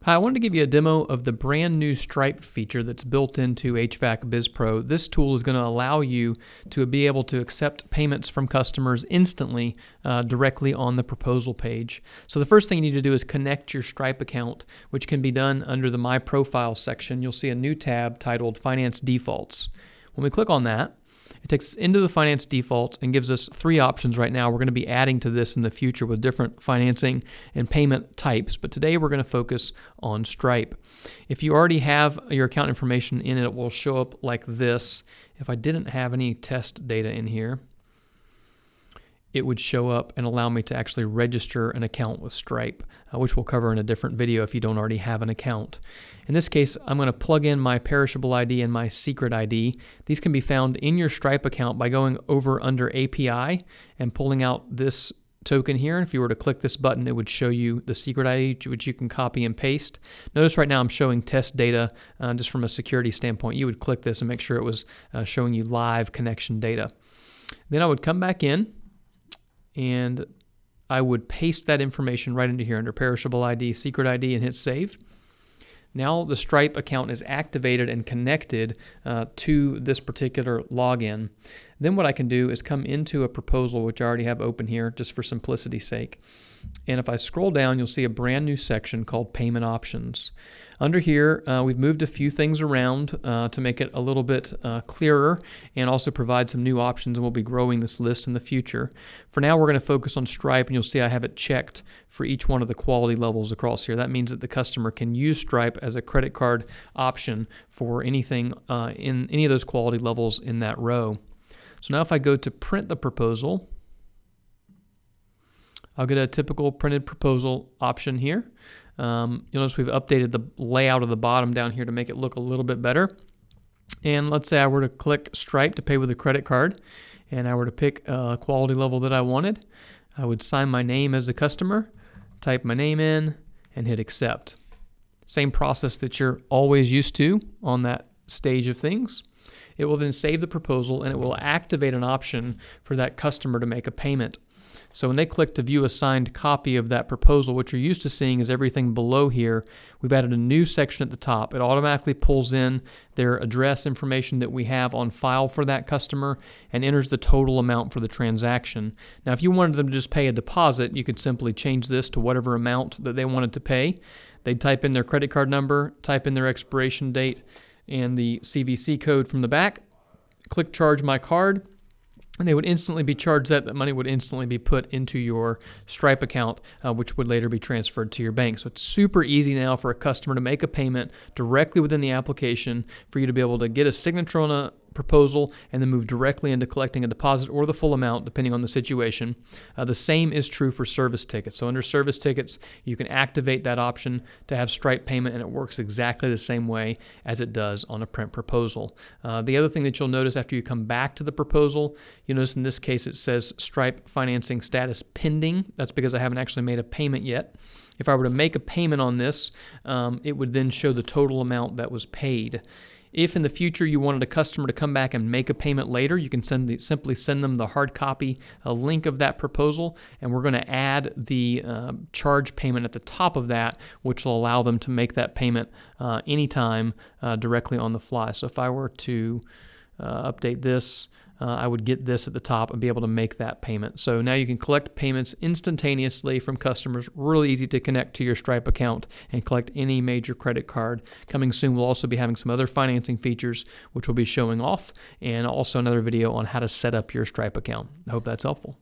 Hi, I wanted to give you a demo of the brand new Stripe feature that's built into HVAC Biz Pro. This tool is going to allow you to be able to accept payments from customers instantly directly on the proposal page. So the first thing you need to do is connect your Stripe account, which can be done under the My Profile section. You'll see a new tab titled Finance Defaults. When we click on that, it takes us into the finance defaults and gives us three options right now. We're going to be adding to this in the future with different financing and payment types, but today we're going to focus on Stripe. If you already have your account information in it, it will show up like this. If I didn't have any test data in here, it would show up and allow me to actually register an account with Stripe, which we'll cover in a different video if you don't already have an account. In this case, I'm going to plug in my perishable ID and my secret ID. These can be found in your Stripe account by going over under API and pulling out this token here. And if you were to click this button, it would show you the secret ID, which you can copy and paste. Notice right now I'm showing test data just from a security standpoint. You would click this and make sure it was showing you live connection data. Then I would come back in, and I would paste that information right into here under perishable ID, secret ID, and hit save. Now the Stripe account is activated and connected to this particular login. Then what I can do is come into a proposal, which I already have open here just for simplicity's sake. And if I scroll down, you'll see a brand new section called Payment Options. Under here, we've moved a few things around to make it a little bit clearer and also provide some new options, and we'll be growing this list in the future. For now, we're going to focus on Stripe, and you'll see I have it checked for each one of the quality levels across here. That means that the customer can use Stripe as a credit card option for anything in any of those quality levels in that row. So now if I go to print the proposal, I'll get a typical printed proposal option here. You'll notice we've updated the layout of the bottom down here to make it look a little bit better. And let's say I were to click Stripe to pay with a credit card, and I were to pick a quality level that I wanted. I would sign my name as a customer, type my name in, and hit accept. Same process that you're always used to on that stage of things. It will then save the proposal, and it will activate an option for that customer to make a payment. So when they click to view a signed copy of that proposal, what you're used to seeing is everything below here. We've added a new section at the top. It automatically pulls in their address information that we have on file for that customer and enters the total amount for the transaction. Now, if you wanted them to just pay a deposit, you could simply change this to whatever amount that they wanted to pay. They'd type in their credit card number, type in their expiration date, and the CVC code from the back, click Charge My Card, and they would instantly be charged that. That money would instantly be put into your Stripe account, which would later be transferred to your bank. So it's super easy now for a customer to make a payment directly within the application, for you to be able to get a signature on a proposal and then move directly into collecting a deposit or the full amount, depending on the situation. The same is true for service tickets. So under service tickets, you can activate that option to have Stripe payment, and it works exactly the same way as it does on a print proposal. The other thing that you'll notice after you come back to the proposal, you'll notice in this case it says Stripe financing status pending. That's because I haven't actually made a payment yet. If I were to make a payment on this, it would then show the total amount that was paid. If in the future you wanted a customer to come back and make a payment later, you can simply send them the hard copy, a link of that proposal, and we're going to add the charge payment at the top of that, which will allow them to make that payment anytime directly on the fly. So if I were to update this, I would get this at the top and be able to make that payment. So now you can collect payments instantaneously from customers. Really easy to connect to your Stripe account and collect any major credit card. Coming soon, we'll also be having some other financing features, which we'll be showing off, and also another video on how to set up your Stripe account. I hope that's helpful.